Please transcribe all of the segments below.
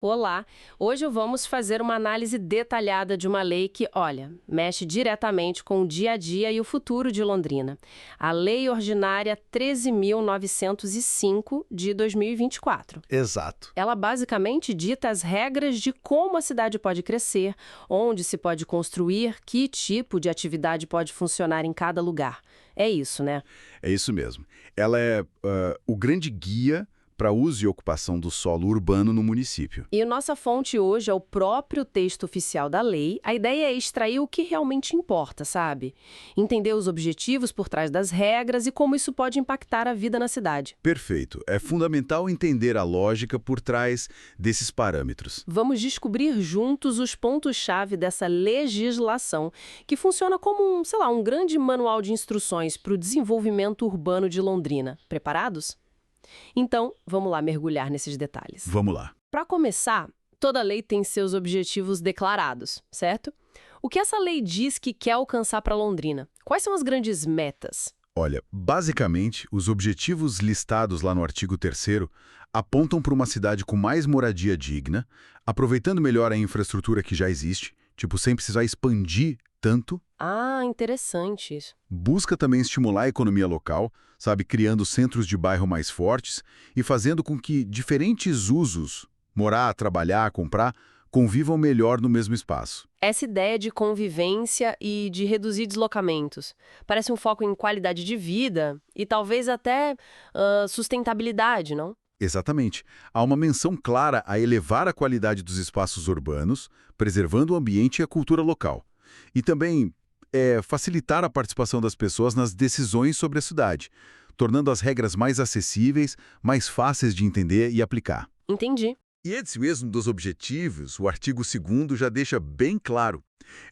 Olá! Hoje vamos fazer uma análise detalhada de uma lei que, olha, mexe diretamente com o dia a dia e o futuro de Londrina. A Lei Ordinária 13.905 de 2024. Exato. Ela basicamente dita as regras de como a cidade pode crescer, onde se pode construir, que tipo de atividade pode funcionar em cada lugar. É isso, né? É isso mesmo. Ela é o grande guia para uso e ocupação do solo urbano no município. E nossa fonte hoje é o próprio texto oficial da lei. A ideia é extrair o que realmente importa, sabe? Entender os objetivos por trás das regras e como isso pode impactar a vida na cidade. Perfeito. É fundamental entender a lógica por trás desses parâmetros. Vamos descobrir juntos os pontos-chave dessa legislação, que funciona como um grande manual de instruções para o desenvolvimento urbano de Londrina. Preparados? Então, vamos lá mergulhar nesses detalhes. Vamos lá. Para começar, toda lei tem seus objetivos declarados, certo? O que essa lei diz que quer alcançar para Londrina? Quais são as grandes metas? Olha, basicamente, os objetivos listados lá no artigo 3º apontam para uma cidade com mais moradia digna, aproveitando melhor a infraestrutura que já existe, tipo, sem precisar expandir tanto. Ah, interessante isso. Busca também estimular a economia local, sabe, criando centros de bairro mais fortes e fazendo com que diferentes usos, morar, trabalhar, comprar, convivam melhor no mesmo espaço. Essa ideia de convivência e de reduzir deslocamentos parece um foco em qualidade de vida e talvez até sustentabilidade, não? Exatamente. Há uma menção clara a elevar a qualidade dos espaços urbanos, preservando o ambiente e a cultura local. E também facilitar a participação das pessoas nas decisões sobre a cidade, tornando as regras mais acessíveis, mais fáceis de entender e aplicar. Entendi. E esse mesmo dos objetivos, o artigo 2º já deixa bem claro.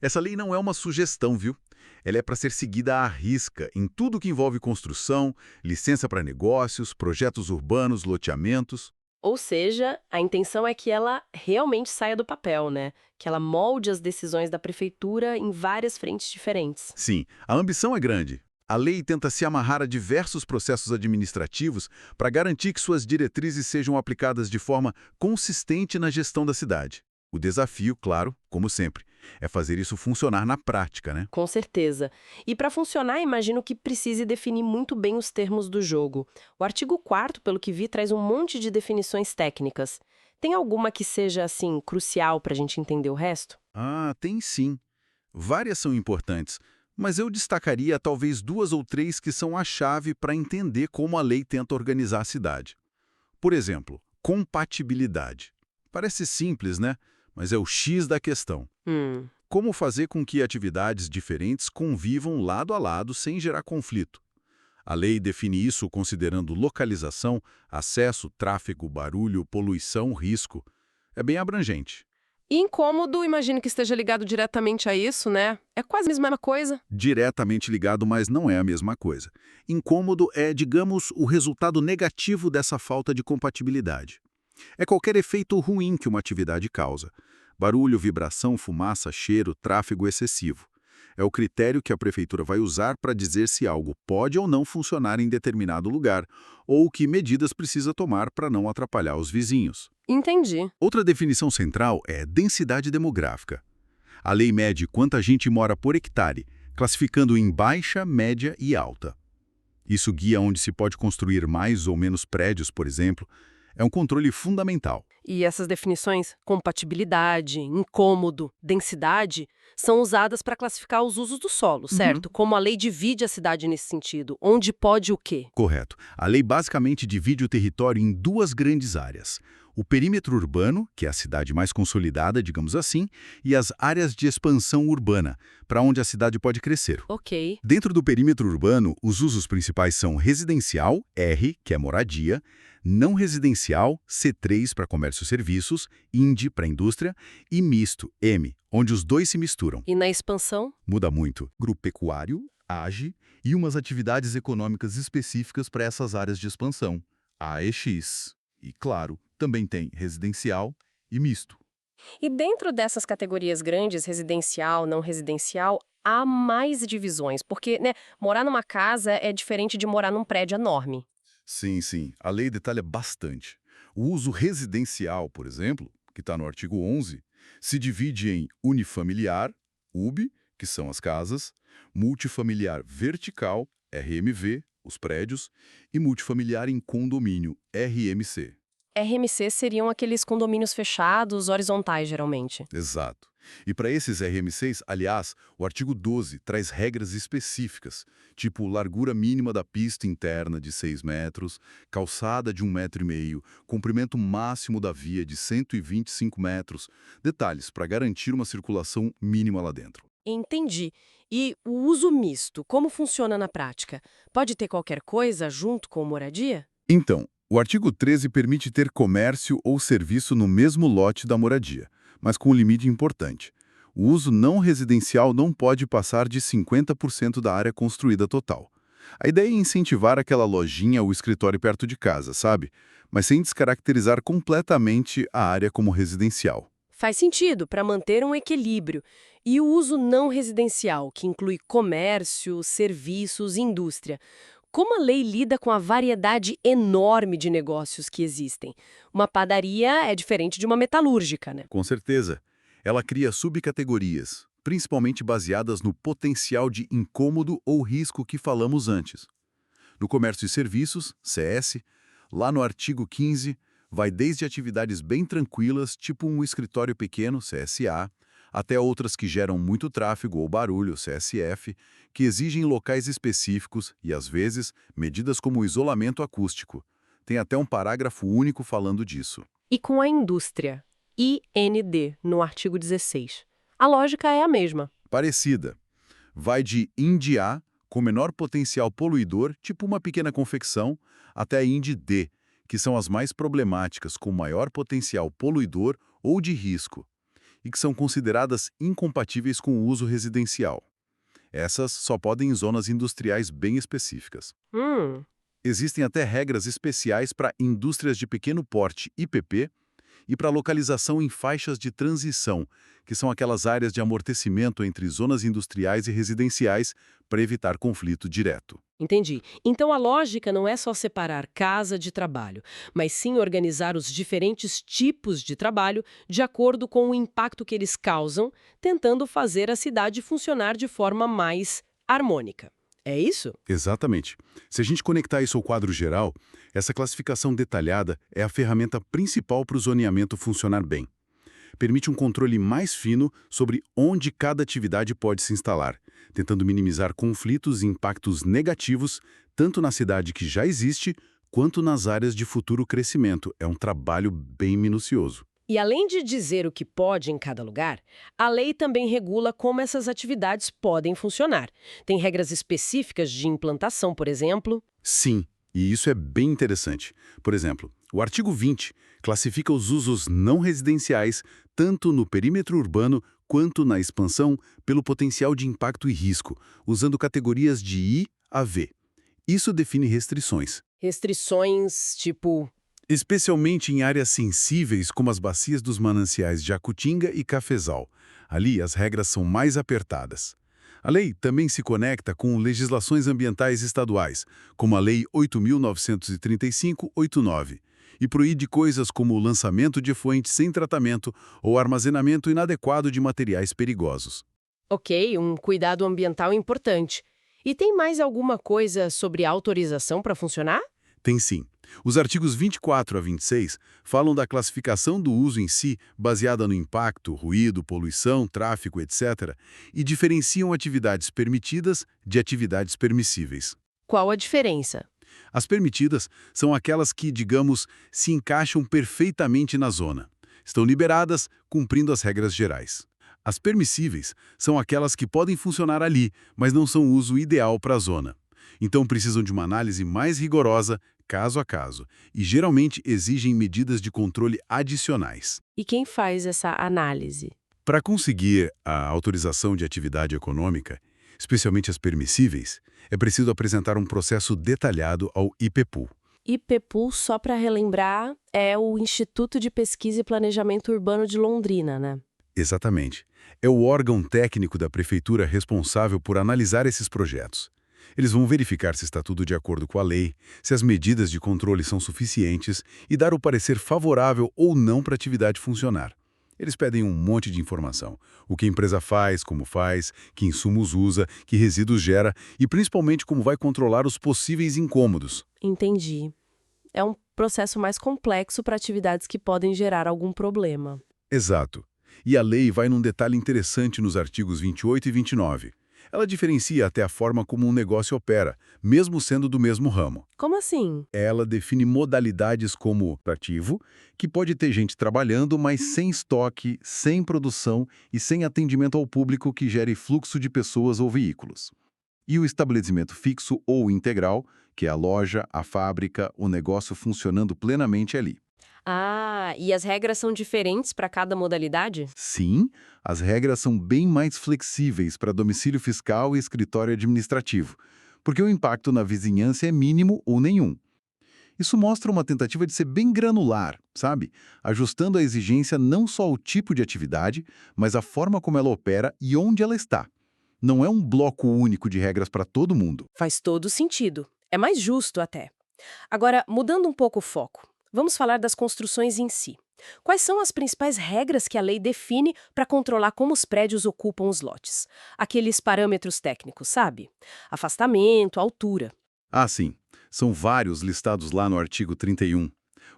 Essa lei não é uma sugestão, viu? Ela é para ser seguida à risca em tudo que envolve construção, licença para negócios, projetos urbanos, loteamentos. Ou seja, a intenção é que ela realmente saia do papel, né? Que ela molde as decisões da prefeitura em várias frentes diferentes. Sim, a ambição é grande. A lei tenta se amarrar a diversos processos administrativos para garantir que suas diretrizes sejam aplicadas de forma consistente na gestão da cidade. O desafio, claro, como sempre, é fazer isso funcionar na prática, né? Com certeza. E para funcionar, imagino que precise definir muito bem os termos do jogo. O artigo 4º, pelo que vi, traz um monte de definições técnicas. Tem alguma que seja, assim, crucial para a gente entender o resto? Ah, tem sim. Várias são importantes, mas eu destacaria talvez 2 ou 3 que são a chave para entender como a lei tenta organizar a cidade. Por exemplo, compatibilidade. Parece simples, né? Mas é o X da questão. Hum. Como fazer com que atividades diferentes convivam lado a lado sem gerar conflito? A lei define isso considerando localização, acesso, tráfego, barulho, poluição, risco. É bem abrangente. Incômodo, imagino que esteja ligado diretamente a isso, né? É quase a mesma coisa. Diretamente ligado, mas não é a mesma coisa. Incômodo é, digamos, o resultado negativo dessa falta de compatibilidade. É qualquer efeito ruim que uma atividade causa. Barulho, vibração, fumaça, cheiro, tráfego excessivo. É o critério que a prefeitura vai usar para dizer se algo pode ou não funcionar em determinado lugar, ou que medidas precisa tomar para não atrapalhar os vizinhos. Entendi. Outra definição central é densidade demográfica. A lei mede quanta gente mora por hectare, classificando em baixa, média e alta. Isso guia onde se pode construir mais ou menos prédios, por exemplo. É um controle fundamental. E essas definições, compatibilidade, incômodo, densidade, são usadas para classificar os usos do solo, certo? Como a lei divide a cidade nesse sentido, onde pode o quê? Correto. A lei basicamente divide o território em 2 grandes áreas. O perímetro urbano, que é a cidade mais consolidada, digamos assim, e as áreas de expansão urbana, para onde a cidade pode crescer. Ok. Dentro do perímetro urbano, os usos principais são residencial, R, que é moradia, não residencial, C3 para comércio e serviços, IND para indústria, e misto, M, onde os dois se misturam. E na expansão? Muda muito. Grupo pecuário, AGE, e umas atividades econômicas específicas para essas áreas de expansão, AEX. E, claro, também tem residencial e misto. E dentro dessas categorias grandes, residencial, não residencial, há mais divisões, porque, né, morar numa casa é diferente de morar num prédio enorme. Sim, sim. A lei detalha bastante. O uso residencial, por exemplo, que está no artigo 11, se divide em unifamiliar, UB, que são as casas, multifamiliar vertical, RMV, os prédios, e multifamiliar em condomínio, RMC. RMC seriam aqueles condomínios fechados, horizontais, geralmente. Exato. E para esses RMCs, aliás, o artigo 12 traz regras específicas, tipo largura mínima da pista interna de 6 metros, calçada de 1,5 metro, comprimento máximo da via de 125 metros, detalhes para garantir uma circulação mínima lá dentro. Entendi. E o uso misto, como funciona na prática? Pode ter qualquer coisa junto com moradia? Então, o artigo 13 permite ter comércio ou serviço no mesmo lote da moradia, mas com um limite importante. O uso não residencial não pode passar de 50% da área construída total. A ideia é incentivar aquela lojinha ou escritório perto de casa, sabe? Mas sem descaracterizar completamente a área como residencial. Faz sentido para manter um equilíbrio. E o uso não residencial, que inclui comércio, serviços e indústria. Como a lei lida com a variedade enorme de negócios que existem? Uma padaria é diferente de uma metalúrgica, né? Com certeza. Ela cria subcategorias, principalmente baseadas no potencial de incômodo ou risco que falamos antes. No comércio e serviços, CS, lá no artigo 15, vai desde atividades bem tranquilas, tipo um escritório pequeno, CSA, até outras que geram muito tráfego ou barulho, CSF, que exigem locais específicos e, às vezes, medidas como isolamento acústico. Tem até um parágrafo único falando disso. E com a indústria, IND, no artigo 16. A lógica é a mesma. Parecida. Vai de IND A, com menor potencial poluidor, tipo uma pequena confecção, até a IND D, que são as mais problemáticas, com maior potencial poluidor ou de risco, e que são consideradas incompatíveis com o uso residencial. Essas só podem em zonas industriais bem específicas. Existem até regras especiais para indústrias de pequeno porte, IPP, e para localização em faixas de transição, que são aquelas áreas de amortecimento entre zonas industriais e residenciais para evitar conflito direto. Entendi. Então a lógica não é só separar casa de trabalho, mas sim organizar os diferentes tipos de trabalho de acordo com o impacto que eles causam, tentando fazer a cidade funcionar de forma mais harmônica. É isso? Exatamente. Se a gente conectar isso ao quadro geral, essa classificação detalhada é a ferramenta principal para o zoneamento funcionar bem. Permite um controle mais fino sobre onde cada atividade pode se instalar, tentando minimizar conflitos e impactos negativos, tanto na cidade que já existe, quanto nas áreas de futuro crescimento. É um trabalho bem minucioso. E além de dizer o que pode em cada lugar, a lei também regula como essas atividades podem funcionar. Tem regras específicas de implantação, por exemplo? Sim, e isso é bem interessante. Por exemplo, o artigo 20 classifica os usos não residenciais tanto no perímetro urbano quanto na expansão pelo potencial de impacto e risco, usando categorias de I a V. Isso define restrições. Restrições tipo... Especialmente em áreas sensíveis como as bacias dos mananciais de Jacutinga e Cafezal. Ali as regras são mais apertadas. A lei também se conecta com legislações ambientais estaduais, como a Lei 8.935/89, e proíbe coisas como o lançamento de efluentes sem tratamento ou armazenamento inadequado de materiais perigosos. Ok, um cuidado ambiental importante. E tem mais alguma coisa sobre autorização para funcionar? Tem sim. Os artigos 24 a 26 falam da classificação do uso em si, baseada no impacto, ruído, poluição, tráfego, etc., e diferenciam atividades permitidas de atividades permissíveis. Qual a diferença? As permitidas são aquelas que, digamos, se encaixam perfeitamente na zona. Estão liberadas, cumprindo as regras gerais. As permissíveis são aquelas que podem funcionar ali, mas não são uso ideal para a zona. Então precisam de uma análise mais rigorosa, caso a caso, e geralmente exigem medidas de controle adicionais. E quem faz essa análise? Para conseguir a autorização de atividade econômica, especialmente as permissíveis, é preciso apresentar um processo detalhado ao IPPU. IPPU, só para relembrar, é o Instituto de Pesquisa e Planejamento Urbano de Londrina, né? Exatamente. É o órgão técnico da prefeitura responsável por analisar esses projetos. Eles vão verificar se está tudo de acordo com a lei, se as medidas de controle são suficientes e dar o parecer favorável ou não para a atividade funcionar. Eles pedem um monte de informação. O que a empresa faz, como faz, que insumos usa, que resíduos gera e principalmente como vai controlar os possíveis incômodos. Entendi. É um processo mais complexo para atividades que podem gerar algum problema. Exato. E a lei vai num detalhe interessante nos artigos 28 e 29. Ela diferencia até a forma como um negócio opera, mesmo sendo do mesmo ramo. Como assim? Ela define modalidades como ativo, que pode ter gente trabalhando, mas sem estoque, sem produção e sem atendimento ao público que gere fluxo de pessoas ou veículos. E o estabelecimento fixo ou integral, que é a loja, a fábrica, o negócio funcionando plenamente ali. Ah, e as regras são diferentes para cada modalidade? Sim, as regras são bem mais flexíveis para domicílio fiscal e escritório administrativo, porque o impacto na vizinhança é mínimo ou nenhum. Isso mostra uma tentativa de ser bem granular, sabe? Ajustando a exigência não só ao tipo de atividade, mas a forma como ela opera e onde ela está. Não é um bloco único de regras para todo mundo. Faz todo sentido. É mais justo até. Agora, mudando um pouco o foco, vamos falar das construções em si. Quais são as principais regras que a lei define para controlar como os prédios ocupam os lotes? Aqueles parâmetros técnicos, sabe? Afastamento, altura. Ah, sim. São vários listados lá no artigo 31.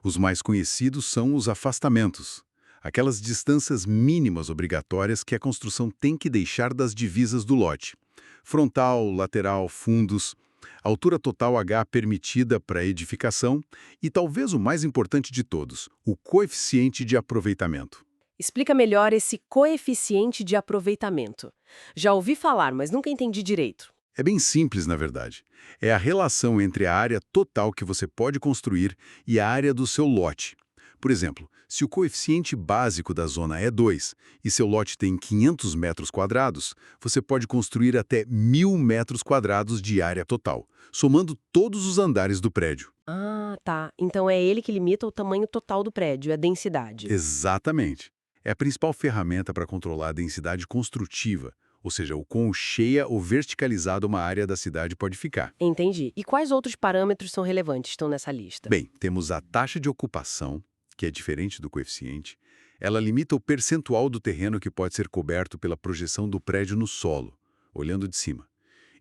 Os mais conhecidos são os afastamentos. Aquelas distâncias mínimas obrigatórias que a construção tem que deixar das divisas do lote. Frontal, lateral, fundos, altura total H permitida para edificação e talvez o mais importante de todos, o coeficiente de aproveitamento. Explica melhor esse coeficiente de aproveitamento. Já ouvi falar, mas nunca entendi direito. É bem simples, na verdade. É a relação entre a área total que você pode construir e a área do seu lote. Por exemplo, se o coeficiente básico da zona é 2 e seu lote tem 500 metros quadrados, você pode construir até 1.000 metros quadrados de área total, somando todos os andares do prédio. Ah, tá. Então é ele que limita o tamanho total do prédio, a densidade. Exatamente. É a principal ferramenta para controlar a densidade construtiva, ou seja, o quão cheia ou verticalizada uma área da cidade pode ficar. Entendi. E quais outros parâmetros são relevantes estão nessa lista? Bem, temos a taxa de ocupação, que é diferente do coeficiente. Ela limita o percentual do terreno que pode ser coberto pela projeção do prédio no solo, olhando de cima.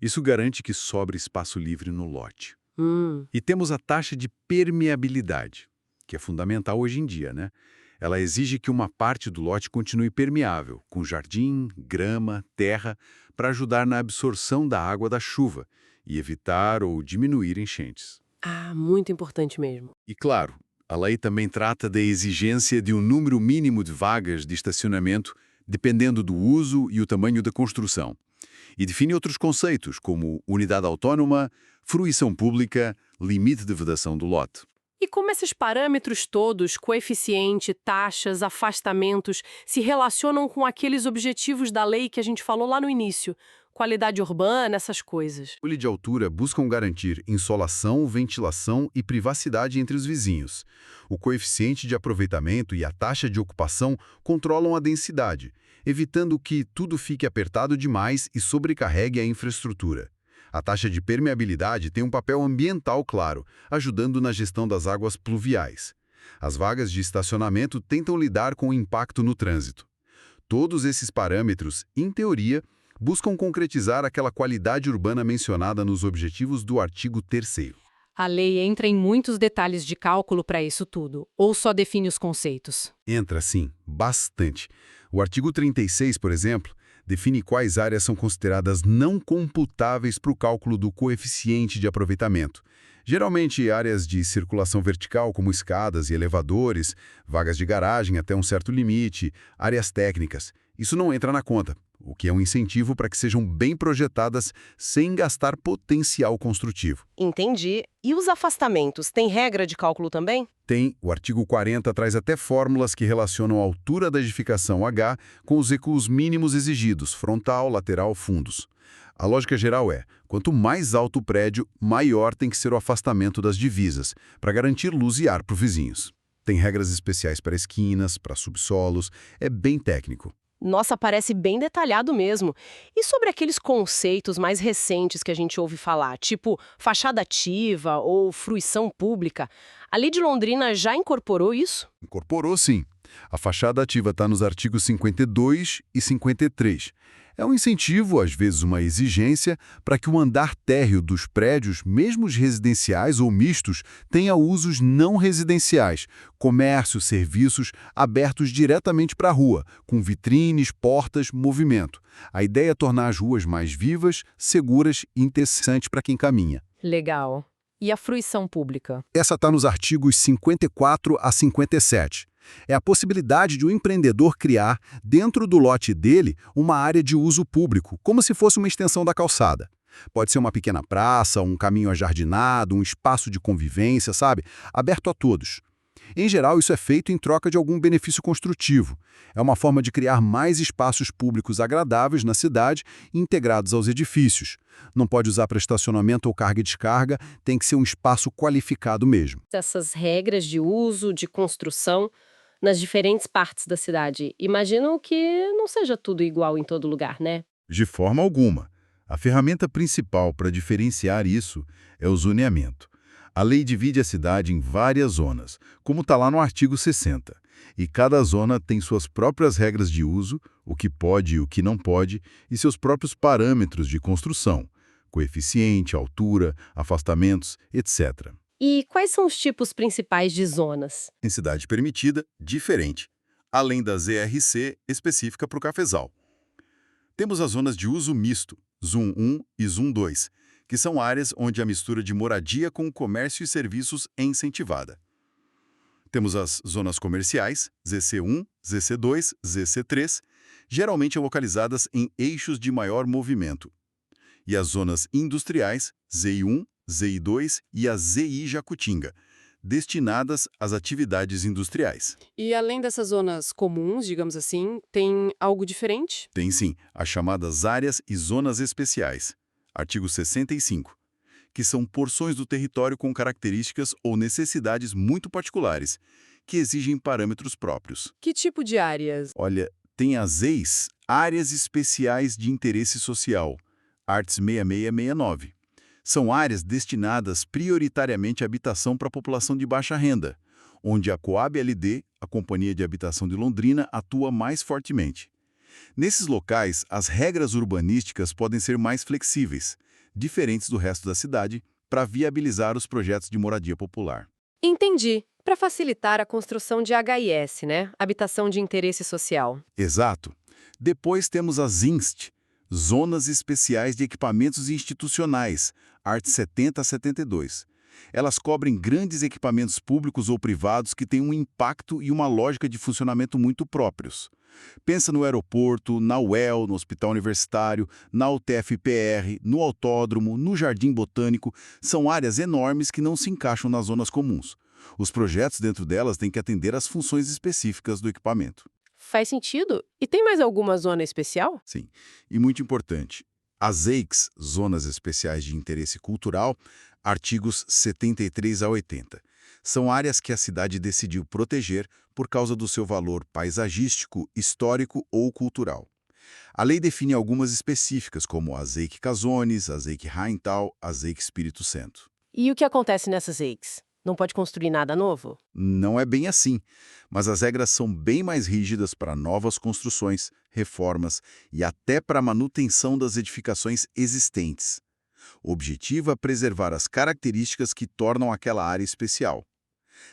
Isso garante que sobre espaço livre no lote. E temos a taxa de permeabilidade, que é fundamental hoje em dia, né? Ela exige que uma parte do lote continue permeável, com jardim, grama, terra, para ajudar na absorção da água da chuva e evitar ou diminuir enchentes. Ah, muito importante mesmo. E claro, a lei também trata da exigência de um número mínimo de vagas de estacionamento, dependendo do uso e o tamanho da construção. E define outros conceitos, como unidade autônoma, fruição pública, limite de vedação do lote. E como esses parâmetros todos, coeficiente, taxas, afastamentos, se relacionam com aqueles objetivos da lei que a gente falou lá no início? Qualidade urbana, essas coisas. O controle de altura buscam garantir insolação, ventilação e privacidade entre os vizinhos. O coeficiente de aproveitamento e a taxa de ocupação controlam a densidade, evitando que tudo fique apertado demais e sobrecarregue a infraestrutura. A taxa de permeabilidade tem um papel ambiental claro, ajudando na gestão das águas pluviais. As vagas de estacionamento tentam lidar com o impacto no trânsito. Todos esses parâmetros, em teoria, buscam concretizar aquela qualidade urbana mencionada nos objetivos do artigo 3º. A lei entra em muitos detalhes de cálculo para isso tudo, ou só define os conceitos? Entra, sim, bastante. O artigo 36, por exemplo, define quais áreas são consideradas não computáveis para o cálculo do coeficiente de aproveitamento. Geralmente, áreas de circulação vertical, como escadas e elevadores, vagas de garagem até um certo limite, áreas técnicas. Isso não entra na conta, o que é um incentivo para que sejam bem projetadas sem gastar potencial construtivo. Entendi. E os afastamentos, tem regra de cálculo também? Tem, o artigo 40 traz até fórmulas que relacionam a altura da edificação H com os recuos mínimos exigidos, frontal, lateral, fundos. A lógica geral é, quanto mais alto o prédio, maior tem que ser o afastamento das divisas, para garantir luz e ar para os vizinhos. Tem regras especiais para esquinas, para subsolos, é bem técnico. Nossa, parece bem detalhado mesmo. E sobre aqueles conceitos mais recentes que a gente ouve falar, tipo fachada ativa ou fruição pública, a Lei de Londrina já incorporou isso? Incorporou, sim. A fachada ativa está nos artigos 52 e 53. É um incentivo, às vezes uma exigência, para que o andar térreo dos prédios, mesmo os residenciais ou mistos, tenha usos não residenciais, comércios, serviços abertos diretamente para a rua, com vitrines, portas, movimento. A ideia é tornar as ruas mais vivas, seguras e interessantes para quem caminha. Legal. E a fruição pública? Essa está nos artigos 54 a 57. É a possibilidade de um empreendedor criar, dentro do lote dele, uma área de uso público, como se fosse uma extensão da calçada. Pode ser uma pequena praça, um caminho ajardinado, um espaço de convivência, sabe? Aberto a todos. Em geral, isso é feito em troca de algum benefício construtivo. É uma forma de criar mais espaços públicos agradáveis na cidade e integrados aos edifícios. Não pode usar para estacionamento ou carga e descarga, tem que ser um espaço qualificado mesmo. Essas regras de uso, de construção, nas diferentes partes da cidade. Imagino que não seja tudo igual em todo lugar, né? De forma alguma. A ferramenta principal para diferenciar isso é o zoneamento. A lei divide a cidade em várias zonas, como está lá no artigo 60. E cada zona tem suas próprias regras de uso, o que pode e o que não pode, e seus próprios parâmetros de construção, coeficiente, altura, afastamentos, etc. E quais são os tipos principais de zonas? Em cidade permitida, diferente, além da ZRC específica para o cafezal. Temos as zonas de uso misto, Zoom 1 e Zoom 2, que são áreas onde a mistura de moradia com comércio e serviços é incentivada. Temos as zonas comerciais, ZC1, ZC2, ZC3, geralmente localizadas em eixos de maior movimento. E as zonas industriais, ZI1, ZI2 e a ZI Jacutinga, destinadas às atividades industriais. E além dessas zonas comuns, digamos assim, tem algo diferente? Tem sim as chamadas áreas e zonas especiais, artigo 65, que são porções do território com características ou necessidades muito particulares, que exigem parâmetros próprios. Que tipo de áreas? Olha, tem as EIs, Áreas Especiais de Interesse Social, Arts 6669. São áreas destinadas prioritariamente à habitação para a população de baixa renda, onde a Coab LD, a Companhia de Habitação de Londrina, atua mais fortemente. Nesses locais, as regras urbanísticas podem ser mais flexíveis, diferentes do resto da cidade, para viabilizar os projetos de moradia popular. Entendi. Para facilitar a construção de HIS, né? Habitação de interesse social. Exato. Depois temos as ZINST, Zonas Especiais de Equipamentos Institucionais, Art 70 a 72. Elas cobrem grandes equipamentos públicos ou privados que têm um impacto e uma lógica de funcionamento muito próprios. Pensa no aeroporto, na UEL, no Hospital Universitário, na UTF-PR, no autódromo, no Jardim Botânico. São áreas enormes que não se encaixam nas zonas comuns. Os projetos dentro delas têm que atender às funções específicas do equipamento. Faz sentido? E tem mais alguma zona especial? Sim, e muito importante, as EICs, Zonas Especiais de Interesse Cultural, artigos 73 a 80. São áreas que a cidade decidiu proteger por causa do seu valor paisagístico, histórico ou cultural. A lei define algumas específicas, como a ZEIC Casones, a ZEIC Rheintal, a ZEIC Espírito Santo. E o que acontece nessas EICs? Não pode construir nada novo? Não é bem assim, mas as regras são bem mais rígidas para novas construções, reformas e até para a manutenção das edificações existentes. O objetivo é preservar as características que tornam aquela área especial.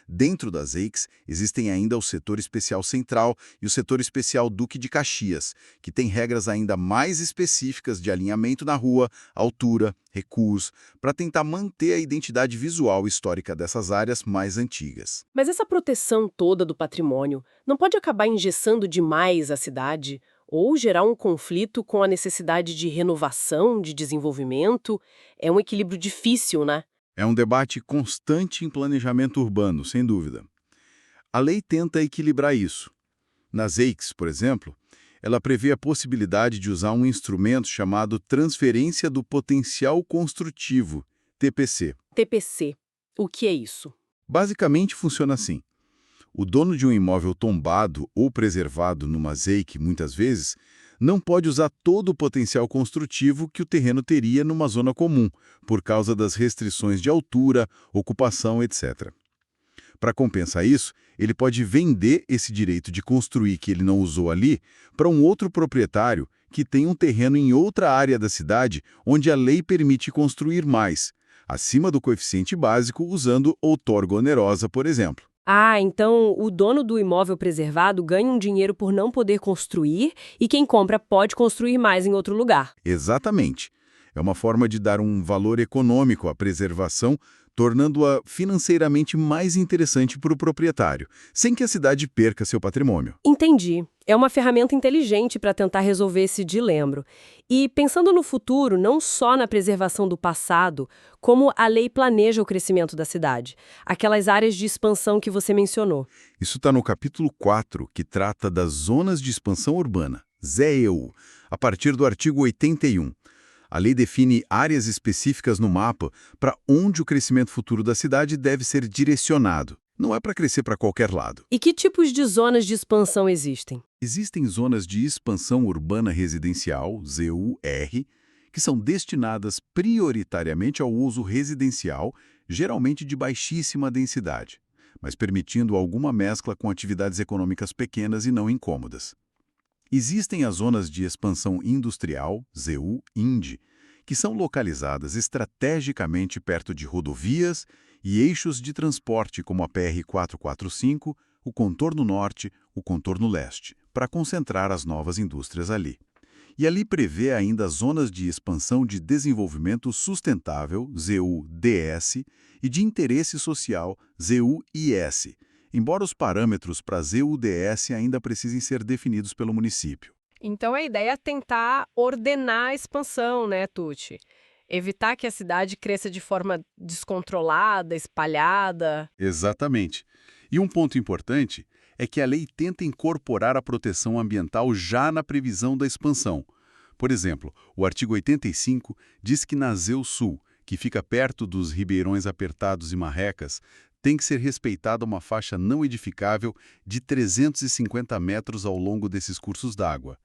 Dentro das EICs, existem ainda o Setor Especial Central e o Setor Especial Duque de Caxias, que têm regras ainda mais específicas de alinhamento na rua, altura, recuos, para tentar manter a identidade visual histórica dessas áreas mais antigas. Mas essa proteção toda do patrimônio não pode acabar engessando demais a cidade ou gerar um conflito com a necessidade de renovação, de desenvolvimento? É um equilíbrio difícil, né? É um debate constante em planejamento urbano, sem dúvida. A lei tenta equilibrar isso. Nas EICs, por exemplo, ela prevê a possibilidade de usar um instrumento chamado Transferência do Potencial Construtivo, TPC. TPC. O que é isso? Basicamente funciona assim. O dono de um imóvel tombado ou preservado numa ZEIC, muitas vezes, não pode usar todo o potencial construtivo que o terreno teria numa zona comum, por causa das restrições de altura, ocupação, etc. Para compensar isso, ele pode vender esse direito de construir que ele não usou ali para um outro proprietário que tem um terreno em outra área da cidade onde a lei permite construir mais, acima do coeficiente básico usando outorga onerosa, por exemplo. Ah, então o dono do imóvel preservado ganha um dinheiro por não poder construir e quem compra pode construir mais em outro lugar. Exatamente. É uma forma de dar um valor econômico à preservação, tornando-a financeiramente mais interessante para o proprietário, sem que a cidade perca seu patrimônio. Entendi. É uma ferramenta inteligente para tentar resolver esse dilema. E pensando no futuro, não só na preservação do passado, como a lei planeja o crescimento da cidade, aquelas áreas de expansão que você mencionou. Isso está no capítulo 4, que trata das zonas de expansão urbana, ZEU, a partir do artigo 81. A lei define áreas específicas no mapa para onde o crescimento futuro da cidade deve ser direcionado. Não é para crescer para qualquer lado. E que tipos de zonas de expansão existem? Existem zonas de expansão urbana residencial, ZUR, que são destinadas prioritariamente ao uso residencial, geralmente de baixíssima densidade, mas permitindo alguma mescla com atividades econômicas pequenas e não incômodas. Existem as zonas de expansão industrial, ZU-IND, que são localizadas estrategicamente perto de rodovias e eixos de transporte como a PR-445, o contorno norte, o contorno leste, para concentrar as novas indústrias ali. E ali prevê ainda zonas de expansão de desenvolvimento sustentável, ZUDS, e de interesse social, ZUIS, embora os parâmetros para ZUDS ainda precisem ser definidos pelo município. Então a ideia é tentar ordenar a expansão, né, Tucci? Evitar que a cidade cresça de forma descontrolada, espalhada. Exatamente. E um ponto importante é que a lei tenta incorporar a proteção ambiental já na previsão da expansão. Por exemplo, o artigo 85 diz que na ZEU Sul, que fica perto dos ribeirões apertados e marrecas, tem que ser respeitada uma faixa não edificável de 350 metros ao longo desses cursos d'água.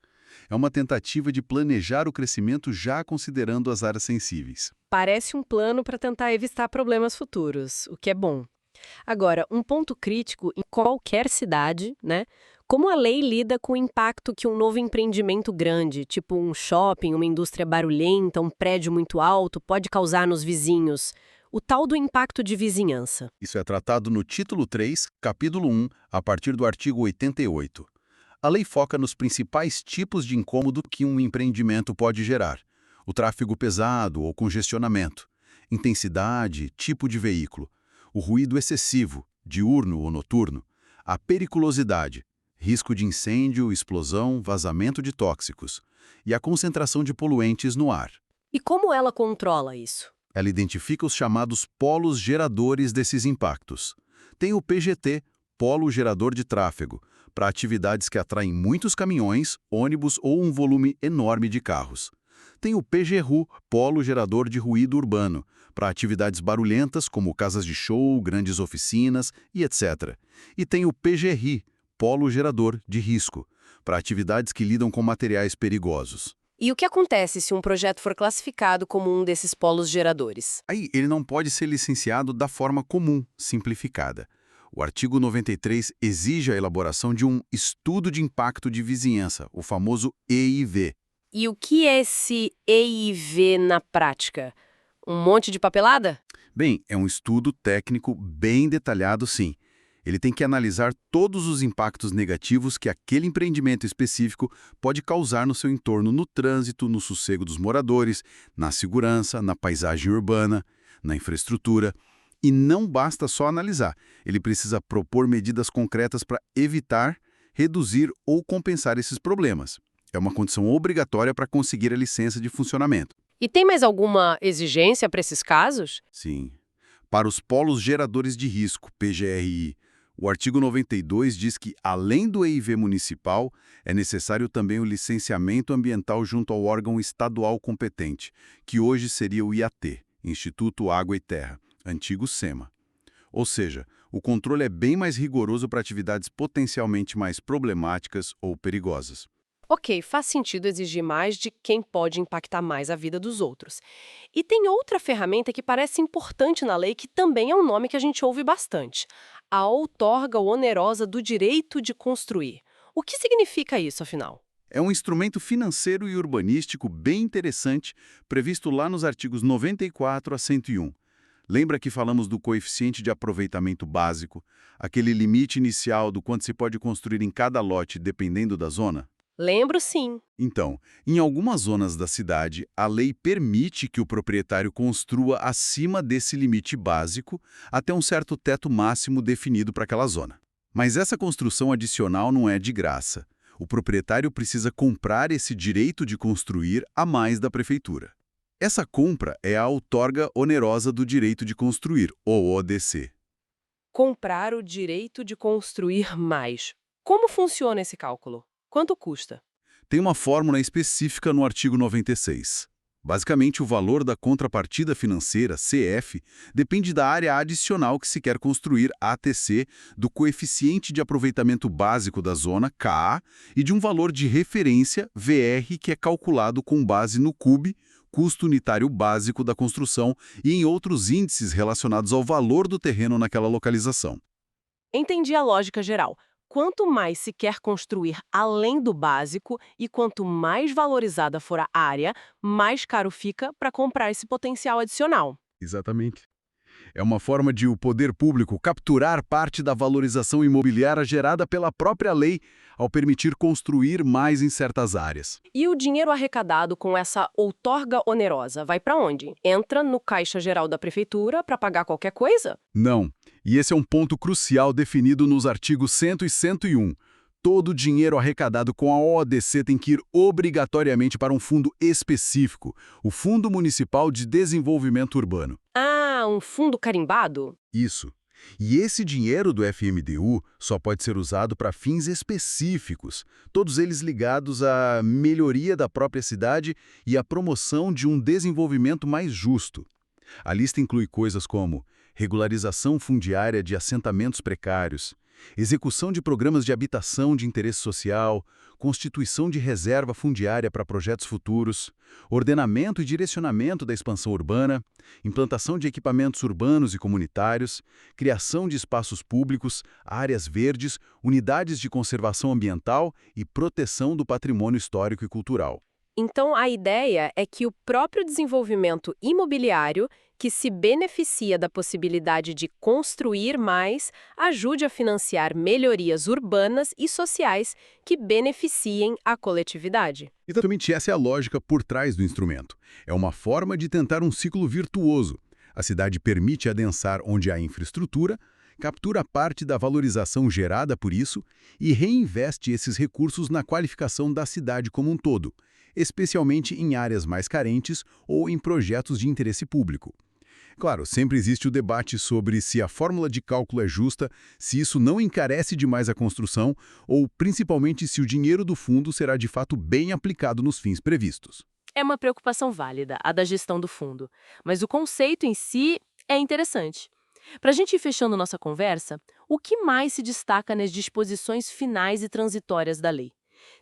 É uma tentativa de planejar o crescimento já considerando as áreas sensíveis. Parece um plano para tentar evitar problemas futuros, o que é bom. Agora, um ponto crítico em qualquer cidade, né? Como a lei lida com o impacto que um novo empreendimento grande, tipo um shopping, uma indústria barulhenta, um prédio muito alto, pode causar nos vizinhos? O tal do impacto de vizinhança. Isso é tratado no título 3, capítulo 1, a partir do artigo 88. A lei foca nos principais tipos de incômodo que um empreendimento pode gerar: o tráfego pesado ou congestionamento, intensidade, tipo de veículo, o ruído excessivo, diurno ou noturno, a periculosidade, risco de incêndio, explosão, vazamento de tóxicos, e a concentração de poluentes no ar. E como ela controla isso? Ela identifica os chamados polos geradores desses impactos. Tem o PGT, Polo Gerador de Tráfego, para atividades que atraem muitos caminhões, ônibus ou um volume enorme de carros. Tem o PGRU, Polo Gerador de Ruído Urbano, para atividades barulhentas como casas de show, grandes oficinas e etc. E tem o PGRI, Polo Gerador de Risco, para atividades que lidam com materiais perigosos. E o que acontece se um projeto for classificado como um desses polos geradores? Aí, ele não pode ser licenciado da forma comum, simplificada. O artigo 93 exige a elaboração de um estudo de impacto de vizinhança, o famoso EIV. E o que é esse EIV na prática? Um monte de papelada? Bem, é um estudo técnico bem detalhado, sim. Ele tem que analisar todos os impactos negativos que aquele empreendimento específico pode causar no seu entorno, no trânsito, no sossego dos moradores, na segurança, na paisagem urbana, na infraestrutura. E não basta só analisar, ele precisa propor medidas concretas para evitar, reduzir ou compensar esses problemas. É uma condição obrigatória para conseguir a licença de funcionamento. E tem mais alguma exigência para esses casos? Sim. Para os polos geradores de risco, PGRI, o artigo 92 diz que, além do EIV municipal, é necessário também o licenciamento ambiental junto ao órgão estadual competente, que hoje seria o IAT, Instituto Água e Terra, antigo SEMA. Ou seja, O controle é bem mais rigoroso para atividades potencialmente mais problemáticas ou perigosas. Ok, faz sentido exigir mais de quem pode impactar mais a vida dos outros. E tem outra ferramenta que parece importante na lei, que também é um nome que a gente ouve bastante: a outorga onerosa do direito de construir. O que significa isso, afinal? É um instrumento financeiro e urbanístico bem interessante, previsto lá nos artigos 94 a 101. Lembra que falamos do coeficiente de aproveitamento básico, aquele limite inicial do quanto se pode construir em cada lote dependendo da zona? Lembro sim. Então, em algumas zonas da cidade, a lei permite que o proprietário construa acima desse limite básico até um certo teto máximo definido para aquela zona. Mas essa construção adicional não é de graça. O proprietário precisa comprar esse direito de construir a mais da prefeitura. Essa compra é a outorga onerosa do direito de construir, ou ODC. Comprar o direito de construir mais. Como funciona esse cálculo? Quanto custa? Tem uma fórmula específica no artigo 96. Basicamente, o valor da contrapartida financeira, CF, depende da área adicional que se quer construir, ATC, do coeficiente de aproveitamento básico da zona, KA, e de um valor de referência, VR, que é calculado com base no CUB, custo unitário básico da construção, e em outros índices relacionados ao valor do terreno naquela localização. Entendi a lógica geral. Quanto mais se quer construir além do básico e quanto mais valorizada for a área, mais caro fica para comprar esse potencial adicional. Exatamente. É uma forma de o poder público capturar parte da valorização imobiliária gerada pela própria lei ao permitir construir mais em certas áreas. E o dinheiro arrecadado com essa outorga onerosa vai para onde? Entra no Caixa Geral da Prefeitura para pagar qualquer coisa? Não. E esse é um ponto crucial definido nos artigos 100 e 101. Todo o dinheiro arrecadado com a ODC tem que ir obrigatoriamente para um fundo específico, o Fundo Municipal de Desenvolvimento Urbano. Ah, um fundo carimbado? Isso. E esse dinheiro do FMDU só pode ser usado para fins específicos, todos eles ligados à melhoria da própria cidade e à promoção de um desenvolvimento mais justo. A lista inclui coisas como regularização fundiária de assentamentos precários, execução de programas de habitação de interesse social, constituição de reserva fundiária para projetos futuros, ordenamento e direcionamento da expansão urbana, implantação de equipamentos urbanos e comunitários, criação de espaços públicos, áreas verdes, unidades de conservação ambiental e proteção do patrimônio histórico e cultural. Então, a ideia é que o próprio desenvolvimento imobiliário, que se beneficia da possibilidade de construir mais, ajude a financiar melhorias urbanas e sociais que beneficiem a coletividade. Exatamente essa é a lógica por trás do instrumento. É uma forma de tentar um ciclo virtuoso. A cidade permite adensar onde há infraestrutura, captura parte da valorização gerada por isso e reinveste esses recursos na qualificação da cidade como um todo, especialmente em áreas mais carentes ou em projetos de interesse público. Claro, sempre existe o debate sobre se a fórmula de cálculo é justa, se isso não encarece demais a construção ou, principalmente, se o dinheiro do fundo será de fato bem aplicado nos fins previstos. É uma preocupação válida, a da gestão do fundo, mas o conceito em si é interessante. Para a gente ir fechando nossa conversa, o que mais se destaca nas disposições finais e transitórias da lei?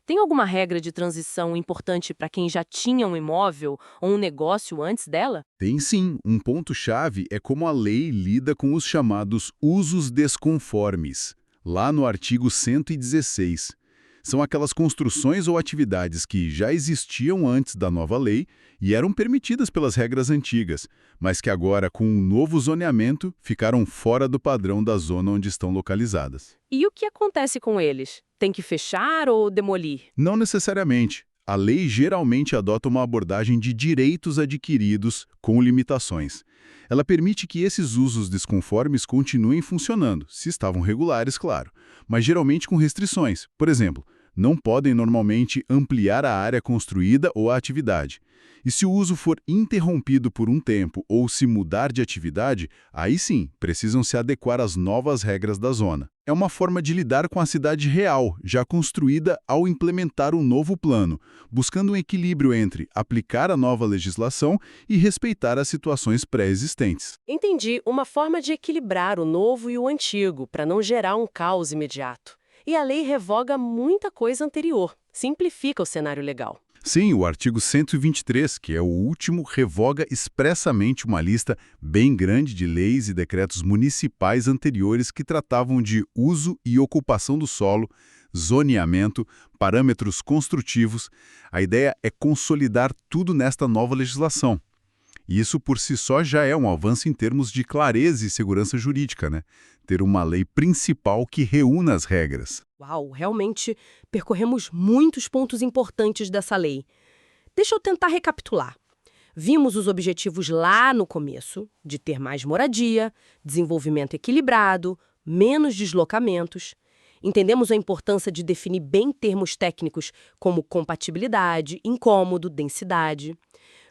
Tem alguma regra de transição importante para quem já tinha um imóvel ou um negócio antes dela? Tem sim, um ponto-chave é como a lei lida com os chamados usos desconformes, lá no artigo 116. São aquelas construções ou atividades que já existiam antes da nova lei e eram permitidas pelas regras antigas, mas que agora, com um novo zoneamento, ficaram fora do padrão da zona onde estão localizadas. E o que acontece com eles? Tem que fechar ou demolir? Não necessariamente. A lei geralmente adota uma abordagem de direitos adquiridos com limitações. Ela permite que esses usos desconformes continuem funcionando, se estavam regulares, claro, mas geralmente com restrições. Por exemplo, não podem normalmente ampliar a área construída ou a atividade. E se o uso for interrompido por um tempo ou se mudar de atividade, aí sim, precisam se adequar às novas regras da zona. É uma forma de lidar com a cidade real, já construída ao implementar um novo plano, buscando um equilíbrio entre aplicar a nova legislação e respeitar as situações pré-existentes. Entendi, uma forma de equilibrar o novo e o antigo, para não gerar um caos imediato. E a lei revoga muita coisa anterior, simplifica o cenário legal. Sim, o artigo 123, que é o último, revoga expressamente uma lista bem grande de leis e decretos municipais anteriores que tratavam de uso e ocupação do solo, zoneamento, parâmetros construtivos. A ideia é consolidar tudo nesta nova legislação. E isso por si só já é um avanço em termos de clareza e segurança jurídica, né? Ter uma lei principal que reúna as regras. Uau, realmente percorremos muitos pontos importantes dessa lei. Deixa eu tentar recapitular. Vimos os objetivos lá no começo, de ter mais moradia, desenvolvimento equilibrado, menos deslocamentos. Entendemos a importância de definir bem termos técnicos como compatibilidade, incômodo, densidade.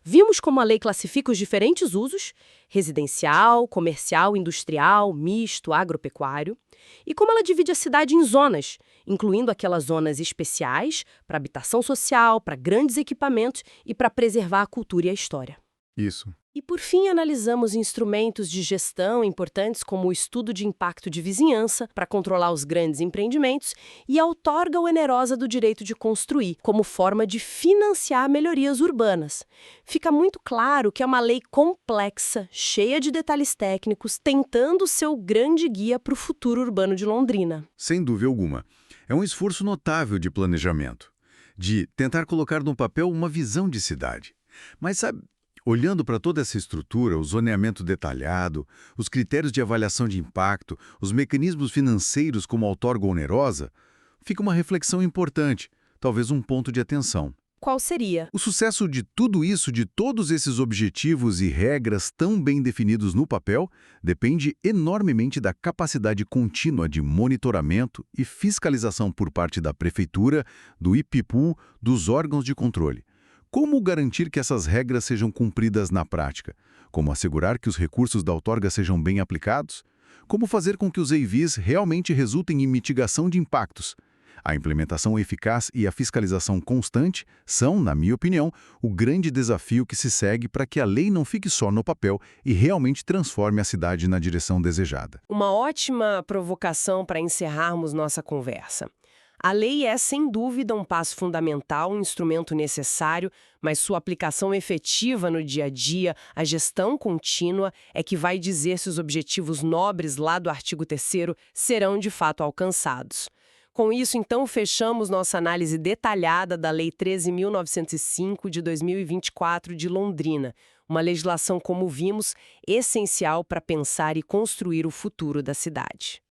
Vimos como a lei classifica os diferentes usos, residencial, comercial, industrial, misto, agropecuário, e como ela divide a cidade em zonas, incluindo aquelas zonas especiais para habitação social, para grandes equipamentos e para preservar a cultura e a história. Isso. E, por fim, analisamos instrumentos de gestão importantes como o estudo de impacto de vizinhança para controlar os grandes empreendimentos e a outorga onerosa do direito de construir, como forma de financiar melhorias urbanas. Fica muito claro que é uma lei complexa, cheia de detalhes técnicos, tentando ser o grande guia para o futuro urbano de Londrina. Sem dúvida alguma. É um esforço notável de planejamento, de tentar colocar no papel uma visão de cidade. Mas sabe, olhando para toda essa estrutura, o zoneamento detalhado, os critérios de avaliação de impacto, os mecanismos financeiros como a outorga onerosa, fica uma reflexão importante, talvez um ponto de atenção. Qual seria? O sucesso de tudo isso, de todos esses objetivos e regras tão bem definidos no papel, depende enormemente da capacidade contínua de monitoramento e fiscalização por parte da Prefeitura, do IPIPU, dos órgãos de controle. Como garantir que essas regras sejam cumpridas na prática? Como assegurar que os recursos da outorga sejam bem aplicados? Como fazer com que os EIVs realmente resultem em mitigação de impactos? A implementação eficaz e a fiscalização constante são, na minha opinião, o grande desafio que se segue para que a lei não fique só no papel e realmente transforme a cidade na direção desejada. Uma ótima provocação para encerrarmos nossa conversa. A lei é, sem dúvida, um passo fundamental, um instrumento necessário, mas sua aplicação efetiva no dia a dia, a gestão contínua, é que vai dizer se os objetivos nobres lá do artigo 3º serão de fato alcançados. Com isso, então, fechamos nossa análise detalhada da Lei 13.905 de 2024 de Londrina, uma legislação, como vimos, essencial para pensar e construir o futuro da cidade.